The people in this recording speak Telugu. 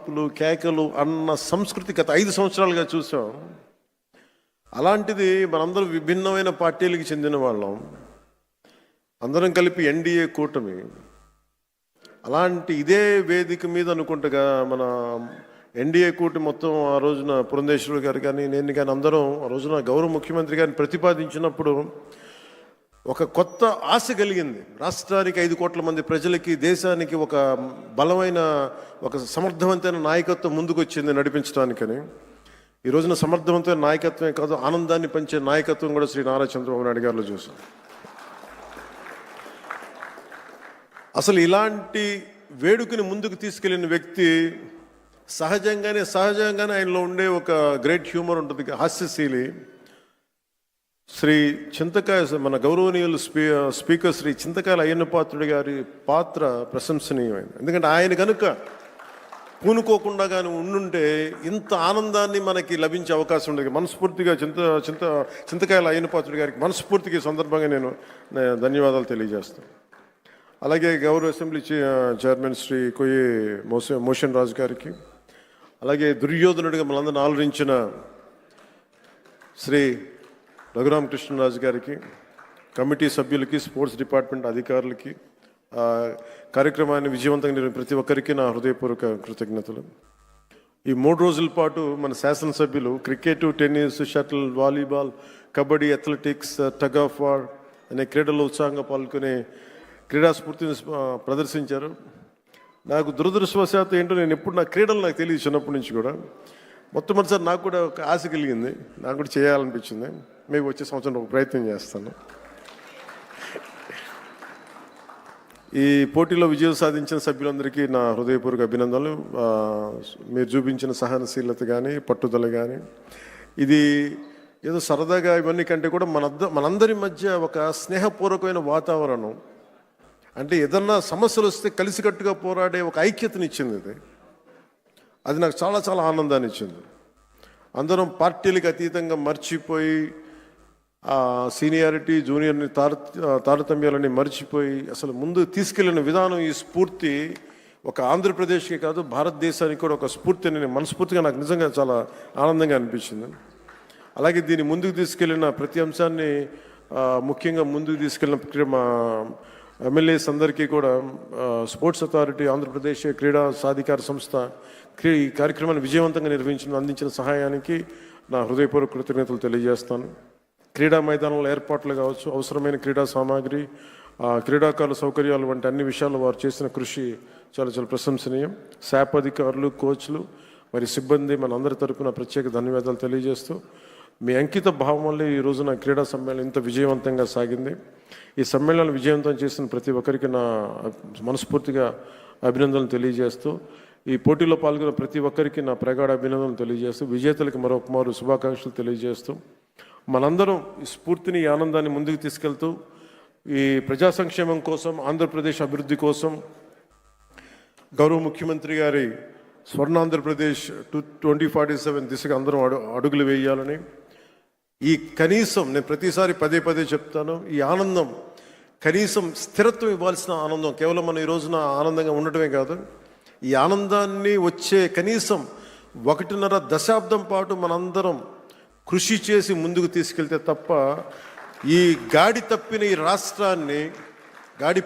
అరుపులు కేకలు అన్న సంస్కృతి గత 5 సంవత్సరాలుగా చూసాం. అలాంటిది మనందరం విభిన్నమైన పార్టీలకు చెందిన వాళ్ళం, అందరం కలిపి ఎన్డీఏ కూటమి. అలాంటి ఇదే వేదిక మీద అనుకుంటగా మన ఎన్డీఏ కూటమి మొత్తం ఆ రోజున పురంధేశ్వరి గారు కానీ నేను కానీ అందరం ఆ రోజున గౌరవ ముఖ్యమంత్రి గారిని ప్రతిపాదించినప్పుడు ఒక కొత్త ఆశ కలిగింది. రాష్ట్రానికి 5 కోట్ల మంది ప్రజలకి, దేశానికి ఒక బలమైన ఒక సమర్థవంతమైన నాయకత్వం ముందుకు వచ్చింది నడిపించడానికని. ఈ రోజున సమర్థవంతమైన నాయకత్వమే కాదు, ఆనందాన్ని పంచే నాయకత్వం కూడా శ్రీ నారా చంద్రబాబు నాయుడు గారిలో చూసాం. అసలు ఇలాంటి వేడుకని ముందుకు తీసుకెళ్లిన వ్యక్తి సహజంగానే ఆయనలో ఉండే ఒక గ్రేట్ హ్యూమర్ ఉంటుంది, హాస్యశీలి. శ్రీ చింతకాయ మన గౌరవనీయులు స్పీకర్ శ్రీ చింతకాయల అయ్యన్న పాత్రుడి గారి పాత్ర ప్రశంసనీయమైంది. ఎందుకంటే ఆయన కనుక పూనుకోకుండా కానీ ఉండుంటే ఇంత ఆనందాన్ని మనకి లభించే అవకాశం ఉండేది. మనస్ఫూర్తిగా చింతకాయల అయ్యన్న పాత్రుడి గారికి మనస్ఫూర్తిగా సందర్భంగా నేను ధన్యవాదాలు తెలియజేస్తాను. అలాగే గౌరవ అసెంబ్లీ చైర్మన్ శ్రీ కొయ్యి మోషన్ రాజు గారికి, అలాగే దుర్యోధనుడిగా మనందరిని ఆలోచించిన శ్రీ రఘురామకృష్ణరాజు గారికి, కమిటీ సభ్యులకి, స్పోర్ట్స్ డిపార్ట్మెంట్ అధికారులకి, కార్యక్రమాన్ని విజయవంతంగా నిర్వహించిన ప్రతి ఒక్కరికి నా హృదయపూర్వక కృతజ్ఞతలు. ఈ 3 రోజుల పాటు మన శాసనసభ్యులు cricket, tennis, shuttle, volleyball, kabaddi, athletics, tug of war అనే క్రీడల్లో ఉత్సాహంగా పాల్గొనే క్రీడా స్ఫూర్తిని ప్రదర్శించారు. నాకు దురదృష్టవశాత్తు ఏంటో నేను ఎప్పుడు నా క్రీడలు నాకు తెలియదు, చిన్నప్పటి నుంచి కూడా. మొట్టమొదటిసారి నాకు కూడా ఒక ఆశ కలిగింది, నాకు కూడా చేయాలనిపించింది. మీకు వచ్చే సంవత్సరం ఒక ప్రయత్నం చేస్తాను. ఈ పోటీలో విజయం సాధించిన సభ్యులందరికీ నా హృదయపూర్వక అభినందనలు. మీరు చూపించిన సహనశీలత కానీ, పట్టుదల కానీ, ఇది ఏదో సరదాగా ఇవన్నీ కంటే కూడా మనందరి మధ్య ఒక స్నేహపూర్వకమైన వాతావరణం, అంటే ఏదన్నా సమస్యలు వస్తే కలిసికట్టుగా పోరాడే ఒక ఐక్యతనిచ్చింది. అది నాకు చాలా చాలా ఆనందాన్ని ఇచ్చింది. అందరం పార్టీలకు అతీతంగా మర్చిపోయి సీనియారిటీ జూనియర్ని తారతమ్యాలని మర్చిపోయి అసలు ముందు తీసుకెళ్లిన విధానం, ఈ స్ఫూర్తి ఒక ఆంధ్రప్రదేశ్కి కాదు భారతదేశానికి కూడా ఒక స్ఫూర్తి అని మనస్ఫూర్తిగా నాకు నిజంగా చాలా ఆనందంగా అనిపించింది. అలాగే దీన్ని ముందుకు తీసుకెళ్లిన ప్రతి అంశాన్ని ముఖ్యంగా ముందుకు తీసుకెళ్లిన మా ఎమ్మెల్యేస్ అందరికీ కూడా, స్పోర్ట్స్ అథారిటీ, ఆంధ్రప్రదేశ్ క్రీడా సాధికార సంస్థ ఈ కార్యక్రమాన్ని విజయవంతంగా అందించిన సహాయానికి నా హృదయపూర్వక కృతజ్ఞతలు తెలియజేస్తాను. క్రీడా మైదానంలో ఏర్పాట్లు కావచ్చు, అవసరమైన క్రీడా సామాగ్రి, క్రీడాకారుల సౌకర్యాలు వంటి అన్ని విషయాల్లో వారు చేసిన కృషి చాలా చాలా ప్రశంసనీయం. శాప్ అధికారులు, కోచ్లు, మరి సిబ్బంది మన అందరి తరపున ప్రత్యేక ధన్యవాదాలు తెలియజేస్తూ, మీ అంకిత భావం వల్ల ఈ రోజున క్రీడా సమ్మేళనం ఇంత విజయవంతంగా సాగింది. ఈ సమ్మేళనాన్ని విజయవంతం చేసిన ప్రతి ఒక్కరికి నా మనస్ఫూర్తిగా అభినందనలు తెలియజేస్తూ, ఈ పోటీలో పాల్గొన్న ప్రతి ఒక్కరికి నా ప్రగాఢ అభినందనలు తెలియజేస్తూ, విజేతలకు మరొకమారు శుభాకాంక్షలు తెలియజేస్తూ, మనందరం ఈ స్ఫూర్తిని, ఈ ఆనందాన్ని ముందుకు తీసుకెళ్తూ ఈ ప్రజా సంక్షేమం కోసం, ఆంధ్రప్రదేశ్ అభివృద్ధి కోసం గౌరవ ముఖ్యమంత్రి గారి స్వర్ణాంధ్రప్రదేశ్ 2047 దిశగా అందరం అడుగులు వేయాలని, ఈ కనీసం నేను ప్రతిసారి పదే చెప్తాను, ఈ ఆనందం కనీసం స్థిరత్వం ఇవ్వాల్సిన ఆనందం, కేవలం మనం ఈ రోజున ఆనందంగా ఉండటమే కాదు, ఈ ఆనందాన్ని వచ్చే కనీసం 1.5 దశాబ్దం పాటు మనందరం కృషి చేసి ముందుకు తీసుకెళ్తే తప్ప ఈ గాడి తప్పిన ఈ రాష్ట్రాన్ని గాడి